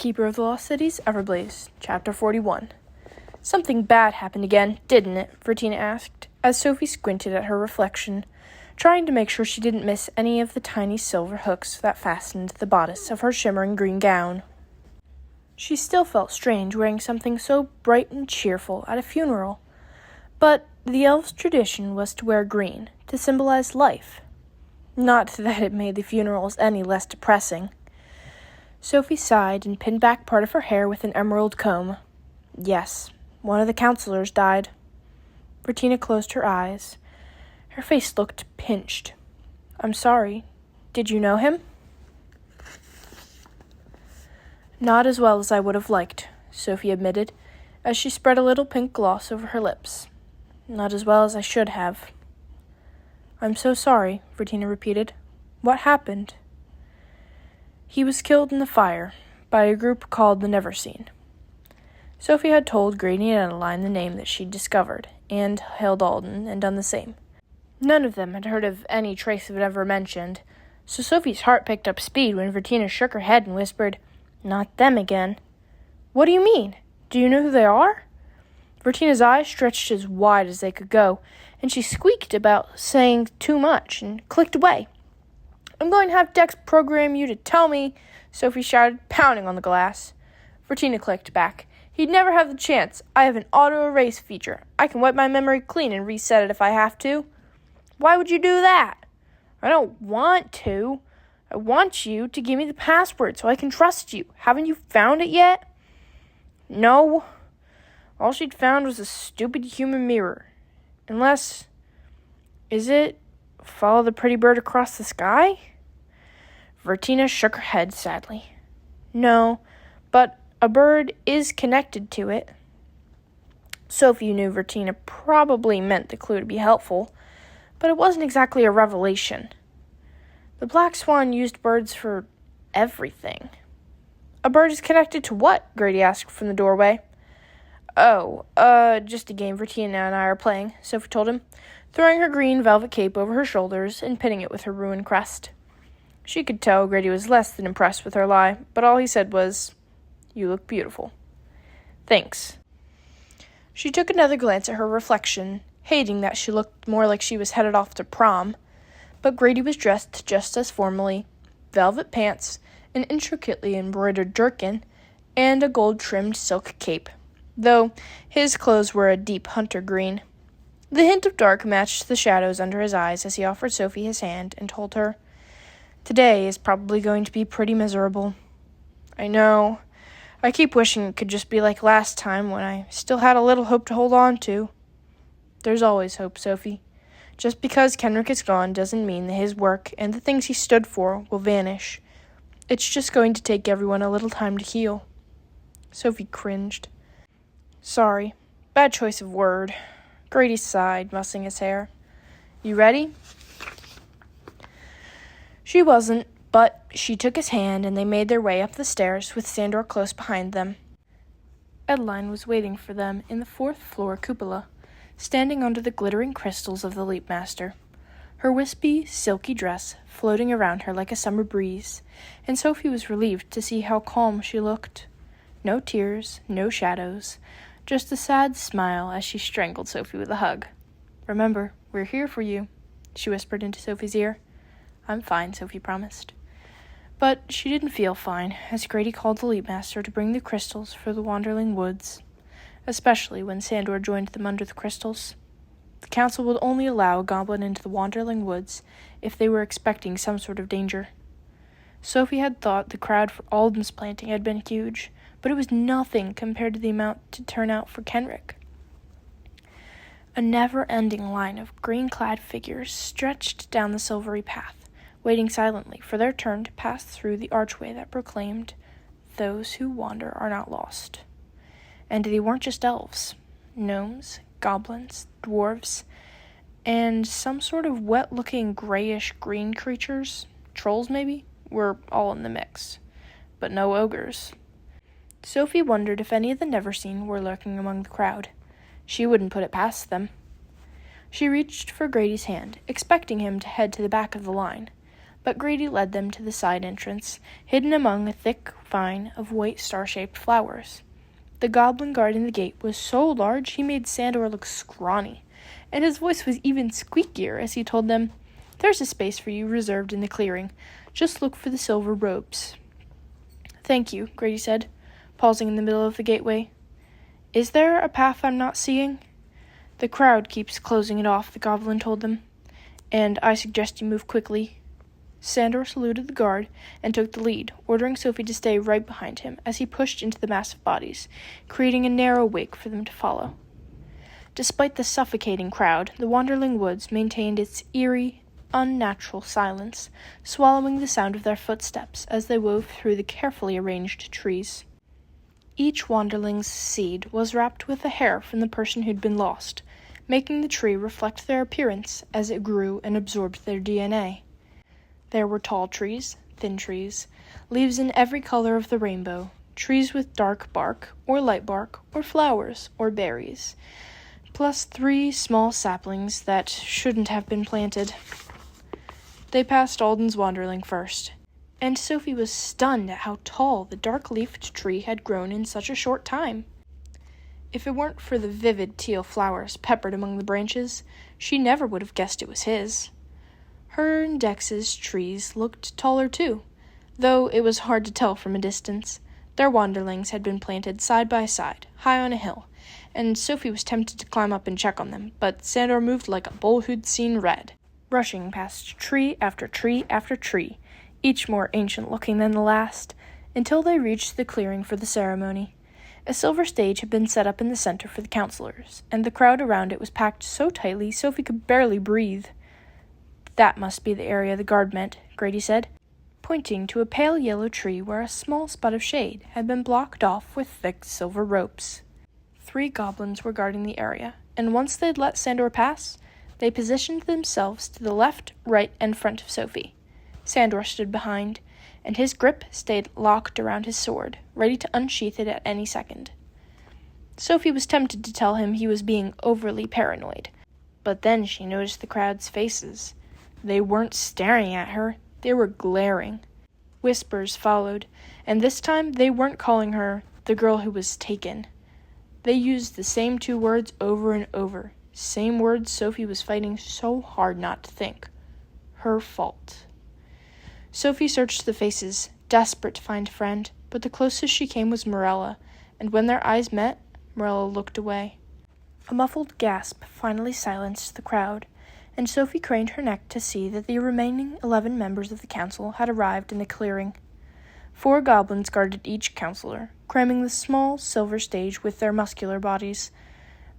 Keeper of the Lost Cities, Everblaze, Chapter 41. Something bad happened again, didn't it? Vertina asked, as Sophie squinted at her reflection, trying to make sure she didn't miss any of the tiny silver hooks that fastened the bodice of her shimmering green gown. She still felt strange wearing something so bright and cheerful at a funeral, but the elves' tradition was to wear green, to symbolize life. Not that it made the funerals any less depressing. Sophie sighed and pinned back part of her hair with an emerald comb. Yes, one of the counselors died. Vertina closed her eyes. Her face looked pinched. I'm sorry. Did you know him? Not as well as I would have liked, Sophie admitted, as she spread a little pink gloss over her lips. Not as well as I should have. I'm so sorry, Vertina repeated. What happened? He was killed in the fire by a group called the Neverseen. Sophie had told Grady and Adeline the name that she'd discovered, and hailed Alden and done the same. None of them had heard of any trace of it ever mentioned, so Sophie's heart picked up speed when Vertina shook her head and whispered, Not them again. What do you mean? Do you know who they are? Vertina's eyes stretched as wide as they could go, and she squeaked about saying too much and clicked away. I'm going to have Dex program you to tell me, Sophie shouted, pounding on the glass. Vertina clicked back. He'd never have the chance. I have an auto-erase feature. I can wipe my memory clean and reset it if I have to. Why would you do that? I don't want to. I want you to give me the password so I can trust you. Haven't you found it yet? No. All she'd found was a stupid human mirror. Unless... Is it follow the pretty bird across the sky? Vertina shook her head sadly. No, but a bird is connected to it. Sophie knew Vertina probably meant the clue to be helpful, but it wasn't exactly a revelation. The Black Swan used birds for everything. A bird is connected to what? Grady asked from the doorway. Oh, just a game Vertina and I are playing, Sophie told him, throwing her green velvet cape over her shoulders and pinning it with her ruined crest. She could tell Grady was less than impressed with her lie, but all he said was, You look beautiful. Thanks. She took another glance at her reflection, hating that she looked more like she was headed off to prom, but Grady was dressed just as formally, velvet pants, an intricately embroidered jerkin, and a gold-trimmed silk cape, though his clothes were a deep hunter green. The hint of dark matched the shadows under his eyes as he offered Sophie his hand and told her, Today is probably going to be pretty miserable. I know. I keep wishing it could just be like last time when I still had a little hope to hold on to. There's always hope, Sophie. Just because Kenrick is gone doesn't mean that his work and the things he stood for will vanish. It's just going to take everyone a little time to heal. Sophie cringed. Sorry. Bad choice of word. Grady sighed, mussing his hair. You ready? She wasn't, but she took his hand and they made their way up the stairs with Sandor close behind them. Adeline was waiting for them in the fourth-floor cupola, standing under the glittering crystals of the Leapmaster, her wispy, silky dress floating around her like a summer breeze, and Sophie was relieved to see how calm she looked. No tears, no shadows, just a sad smile as she strangled Sophie with a hug. Remember, we're here for you, she whispered into Sophie's ear. I'm fine, Sophie promised. But she didn't feel fine, as Grady called the Leapmaster to bring the crystals for the Wanderling Woods, especially when Sandor joined them under the crystals. The council would only allow a goblin into the Wanderling Woods if they were expecting some sort of danger. Sophie had thought the crowd for Alden's planting had been huge, but it was nothing compared to the amount to turn out for Kenrick. A never-ending line of green-clad figures stretched down the silvery path, waiting silently for their turn to pass through the archway that proclaimed, Those who wander are not lost. And they weren't just elves. Gnomes, goblins, dwarves, and some sort of wet-looking grayish-green creatures, trolls maybe, were all in the mix. But no ogres. Sophie wondered if any of the Neverseen were lurking among the crowd. She wouldn't put it past them. She reached for Grady's hand, expecting him to head to the back of the line, but Grady led them to the side entrance, hidden among a thick vine of white star-shaped flowers. The goblin guarding the gate was so large he made Sandor look scrawny, and his voice was even squeakier as he told them, "There's a space for you reserved in the clearing. Just look for the silver robes." "Thank you," Grady said, pausing in the middle of the gateway. "Is there a path I'm not seeing?" "The crowd keeps closing it off," the goblin told them, "and I suggest you move quickly." Sandor saluted the guard and took the lead, ordering Sophie to stay right behind him as he pushed into the mass of bodies, creating a narrow wake for them to follow. Despite the suffocating crowd, the Wanderling Woods maintained its eerie, unnatural silence, swallowing the sound of their footsteps as they wove through the carefully arranged trees. Each Wanderling's seed was wrapped with a hair from the person who'd been lost, making the tree reflect their appearance as it grew and absorbed their DNA. There were tall trees, thin trees, leaves in every color of the rainbow, trees with dark bark, or light bark, or flowers, or berries, plus 3 small saplings that shouldn't have been planted. They passed Alden's Wanderling first, and Sophie was stunned at how tall the dark-leafed tree had grown in such a short time. If it weren't for the vivid teal flowers peppered among the branches, she never would have guessed it was his. Her and Dex's trees looked taller too, though it was hard to tell from a distance. Their wanderlings had been planted side by side, high on a hill, and Sophie was tempted to climb up and check on them, but Sandor moved like a bull who'd seen red, rushing past tree after tree after tree, each more ancient-looking than the last, until they reached the clearing for the ceremony. A silver stage had been set up in the center for the counselors, and the crowd around it was packed so tightly Sophie could barely breathe. "That must be the area the guard meant," Grady said, pointing to a pale yellow tree where a small spot of shade had been blocked off with thick silver ropes. 3 goblins were guarding the area, and once they'd let Sandor pass, they positioned themselves to the left, right, and front of Sophie. Sandor stood behind, and his grip stayed locked around his sword, ready to unsheath it at any second. Sophie was tempted to tell him he was being overly paranoid, but then she noticed the crowd's faces. They weren't staring at her, they were glaring. Whispers followed, and this time they weren't calling her the girl who was taken. They used the same 2 words over and over, same words Sophie was fighting so hard not to think. Her fault. Sophie searched the faces, desperate to find a friend, but the closest she came was Morella, and when their eyes met, Morella looked away. A muffled gasp finally silenced the crowd, and Sophie craned her neck to see that the remaining 11 members of the council had arrived in the clearing. 4 goblins guarded each counselor, cramming the small silver stage with their muscular bodies,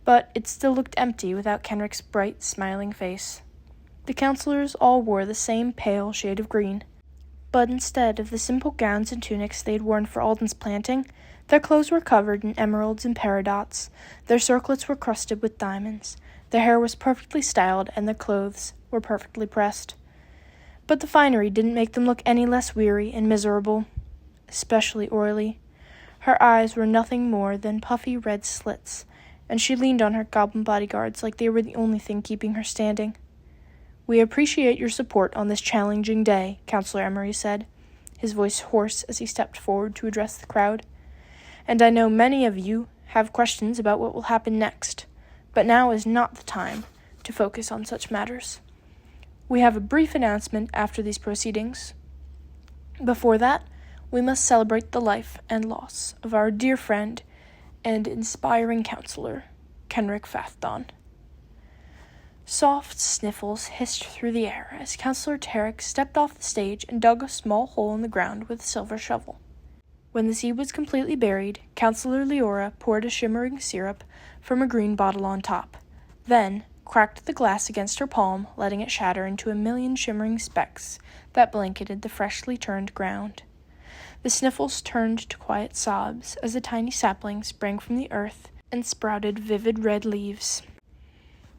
but it still looked empty without Kenric's bright, smiling face. The counselors all wore the same pale shade of green, but instead of the simple gowns and tunics they'd worn for Alden's planting, their clothes were covered in emeralds and peridots, their circlets were crusted with diamonds, their hair was perfectly styled, and their clothes were perfectly pressed. But the finery didn't make them look any less weary and miserable, especially Orly. Her eyes were nothing more than puffy red slits, and she leaned on her goblin bodyguards like they were the only thing keeping her standing. "We appreciate your support on this challenging day," Counselor Emery said, his voice hoarse as he stepped forward to address the crowd. "And I know many of you have questions about what will happen next, but now is not the time to focus on such matters. We have a brief announcement after these proceedings. Before that, we must celebrate the life and loss of our dear friend and inspiring counselor, Kenric Fathdon." Soft sniffles hissed through the air as Counselor Tarek stepped off the stage and dug a small hole in the ground with a silver shovel. When the seed was completely buried, Counselor Leora poured a shimmering syrup from a green bottle on top, then cracked the glass against her palm, letting it shatter into a million shimmering specks that blanketed the freshly turned ground. The sniffles turned to quiet sobs as a tiny sapling sprang from the earth and sprouted vivid red leaves.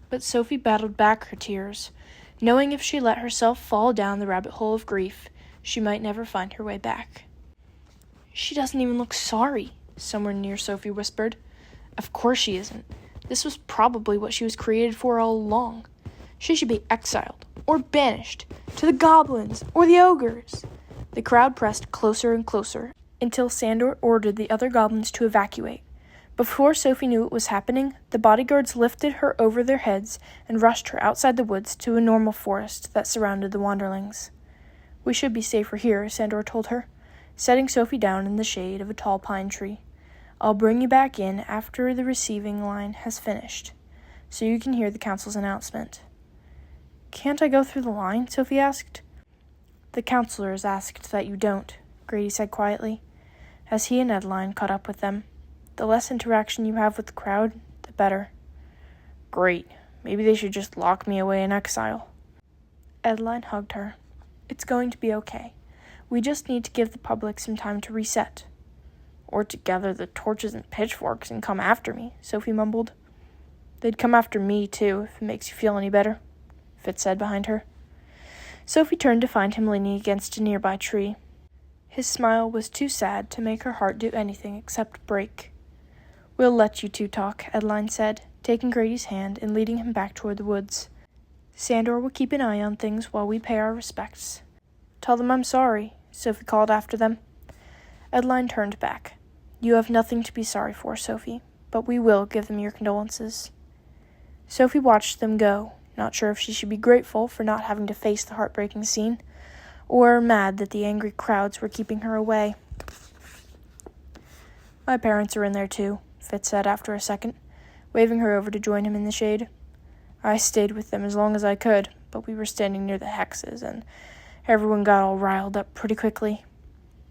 But Sophie battled back her tears, knowing if she let herself fall down the rabbit hole of grief, she might never find her way back. "She doesn't even look sorry," someone near Sophie whispered. "Of course she isn't. This was probably what she was created for all along. She should be exiled, or banished to the goblins or the ogres. The crowd pressed closer and closer until Sandor ordered the other goblins to evacuate. Before Sophie knew what was happening, the bodyguards lifted her over their heads and rushed her outside the woods to a normal forest that surrounded the wanderlings. "We should be safer here," Sandor told her, setting Sophie down in the shade of a tall pine tree. "I'll bring you back in after the receiving line has finished, so you can hear the council's announcement." "Can't I go through the line?" Sophie asked. "The counselors asked that you don't," Grady said quietly, as he and Edeline caught up with them. "The less interaction you have with the crowd, the better." "Great. Maybe they should just lock me away in exile." Edeline hugged her. "It's going to be okay. We just need to give the public some time to reset." "Or to gather the torches and pitchforks and come after me," Sophie mumbled. "They'd come after me, too, if it makes you feel any better," Fitz said behind her. Sophie turned to find him leaning against a nearby tree. His smile was too sad to make her heart do anything except break. "We'll let you two talk," Edeline said, taking Grady's hand and leading him back toward the woods. "Sandor will keep an eye on things while we pay our respects." "Tell them I'm sorry," Sophie called after them. Edeline turned back. "You have nothing to be sorry for, Sophie, but we will give them your condolences." Sophie watched them go, not sure if she should be grateful for not having to face the heartbreaking scene, or mad that the angry crowds were keeping her away. "My parents are in there too," Fitz said after a second, waving her over to join him in the shade. "I stayed with them as long as I could, but we were standing near the hexes, and everyone got all riled up pretty quickly."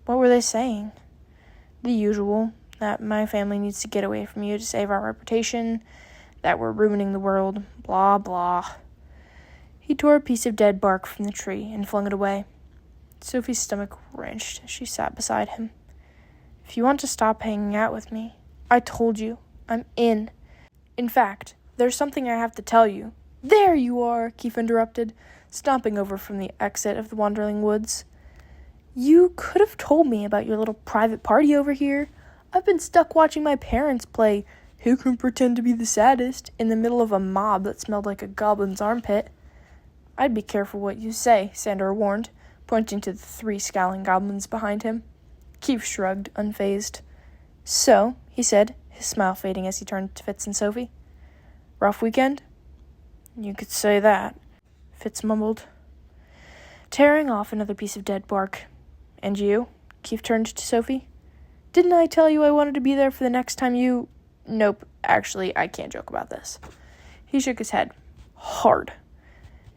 "What were they saying?" "The usual, that my family needs to get away from you to save our reputation, that we're ruining the world, blah, blah." He tore a piece of dead bark from the tree and flung it away. Sophie's stomach wrenched as she sat beside him. "If you want to stop hanging out with me, I told you, I'm in. In fact, there's something I have to tell you." "There you are," Keith interrupted, stomping over from the exit of the Wanderling Woods. "You could have told me about your little private party over here. I've been stuck watching my parents play Who Can Pretend to Be the Saddest in the middle of a mob that smelled like a goblin's armpit." "I'd be careful what you say," Sandor warned, pointing to the 3 scowling goblins behind him. Keith shrugged, unfazed. "So," he said, his smile fading as he turned to Fitz and Sophie. "Rough weekend?" "You could say that," Fitz mumbled, tearing off another piece of dead bark. "And you?" Keith turned to Sophie. "Didn't I tell you I wanted to be there for the next time you—" "Nope, actually, I can't joke about this." He shook his head, hard,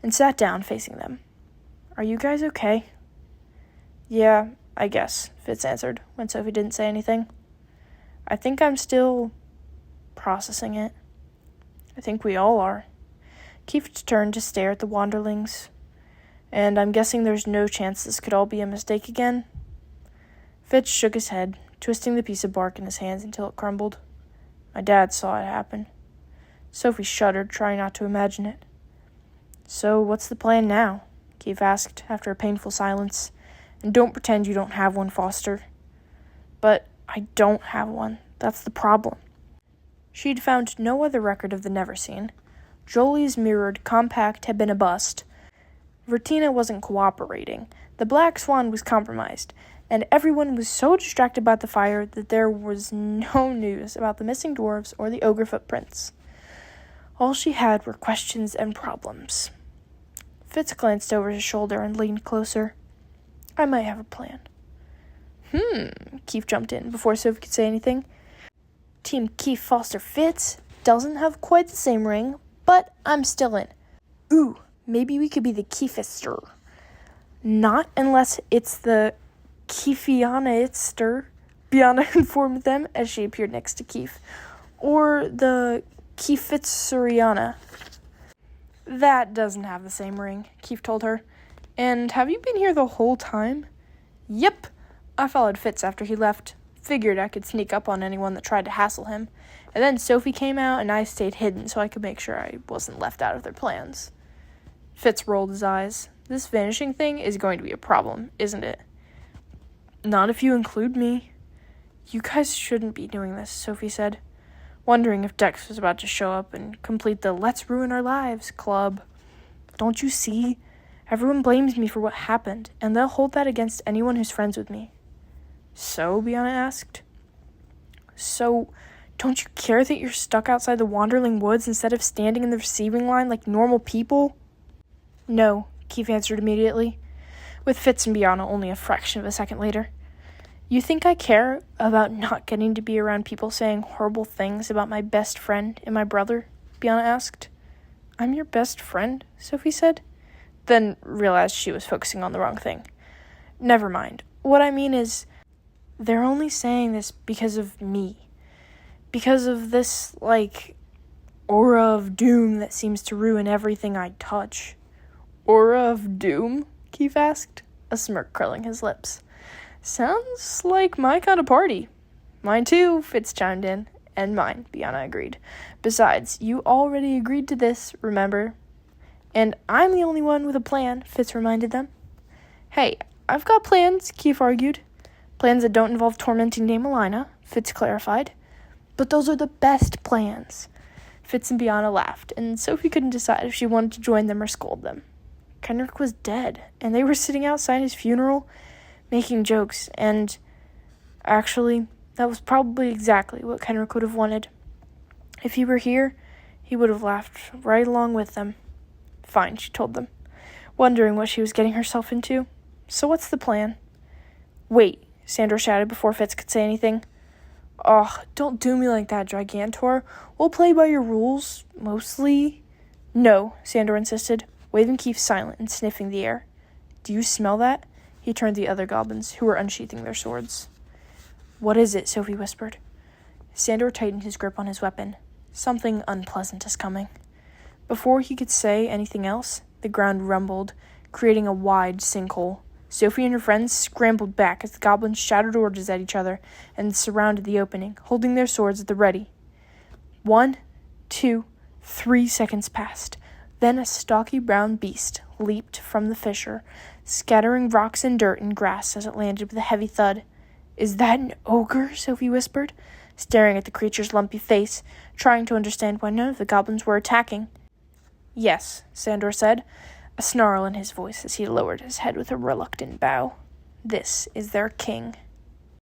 and sat down facing them. "Are you guys okay?" "Yeah, I guess," Fitz answered, when Sophie didn't say anything. "I think I'm still processing it." "I think we all are." Keith turned to stare at the wanderlings. "And I'm guessing there's no chance this could all be a mistake again?" Fitz shook his head, twisting the piece of bark in his hands until it crumbled. "My dad saw it happen." Sophie shuddered, trying not to imagine it. "So what's the plan now?" Keith asked, after a painful silence. "And don't pretend you don't have one, Foster." "But I don't have one. That's the problem." She'd found no other record of the Neverseen. Jolie's mirrored compact had been a bust. Vertina wasn't cooperating. The Black Swan was compromised, and everyone was so distracted by the fire that there was no news about the missing dwarves or the ogre footprints. All she had were questions and problems. Fitz glanced over his shoulder and leaned closer. "I might have a plan." Keith jumped in before Sophie could say anything. "Team Keith Foster Fitz doesn't have quite the same ring, but I'm still in. Ooh, maybe we could be the Keefister. Not unless it's the Keefiana-itster," Biana informed them as she appeared next to Keith. "Or the Keefitsuriana." "That doesn't have the same ring," Keith told her. "And have you been here the whole time?" "Yep. I followed Fitz after he left. Figured I could sneak up on anyone that tried to hassle him. And then Sophie came out and I stayed hidden so I could make sure I wasn't left out of their plans." Fitz rolled his eyes. "This vanishing thing is going to be a problem, isn't it?" "Not if you include me." "You guys shouldn't be doing this," Sophie said, wondering if Dex was about to show up and complete the Let's Ruin Our Lives club. "Don't you see? Everyone blames me for what happened, and they'll hold that against anyone who's friends with me." "So?" Bianna asked. "So, don't you care that you're stuck outside the Wanderling Woods instead of standing in the receiving line like normal people?" "No," Keith answered immediately, with Fitz and Bianna only a fraction of a second later. "You think I care about not getting to be around people saying horrible things about my best friend and my brother?" Bianna asked. "I'm your best friend," Sophie said, then realized she was focusing on the wrong thing. "Never mind. What I mean is, they're only saying this because of me. Because of this, aura of doom that seems to ruin everything I touch." "Aura of doom?" Keith asked, a smirk curling his lips. "Sounds like my kind of party." "Mine too," Fitz chimed in. "And mine," Bianna agreed. "Besides, you already agreed to this, remember?" "And I'm the only one with a plan," Fitz reminded them. "Hey, I've got plans," Keith argued. "Plans that don't involve tormenting Dame Elena," Fitz clarified. "But those are the best plans." Fitz and Bianna laughed, and Sophie couldn't decide if she wanted to join them or scold them. Kenrick was dead, and they were sitting outside his funeral, making jokes, and actually, that was probably exactly what Kenrick would have wanted. If he were here, he would have laughed right along with them. "Fine," she told them, wondering what she was getting herself into. "So what's the plan?" "Wait," Sandor shouted before Fitz could say anything. "Oh, don't do me like that, Gigantor. We'll play by your rules, mostly." "No," Sandor insisted, waving Keith silent and sniffing the air. "Do you smell that?" He turned to the other goblins, who were unsheathing their swords. "What is it?" Sophie whispered. Sandor tightened his grip on his weapon. "Something unpleasant is coming." Before he could say anything else, the ground rumbled, creating a wide sinkhole. Sophie and her friends scrambled back as the goblins shouted orders at each other and surrounded the opening, holding their swords at the ready. 1, 2, 3 seconds passed. Then a stocky brown beast leaped from the fissure, scattering rocks and dirt and grass as it landed with a heavy thud. "Is that an ogre?" Sophie whispered, staring at the creature's lumpy face, trying to understand why none of the goblins were attacking. "Yes," Sandor said, a snarl in his voice as he lowered his head with a reluctant bow. "This is their king."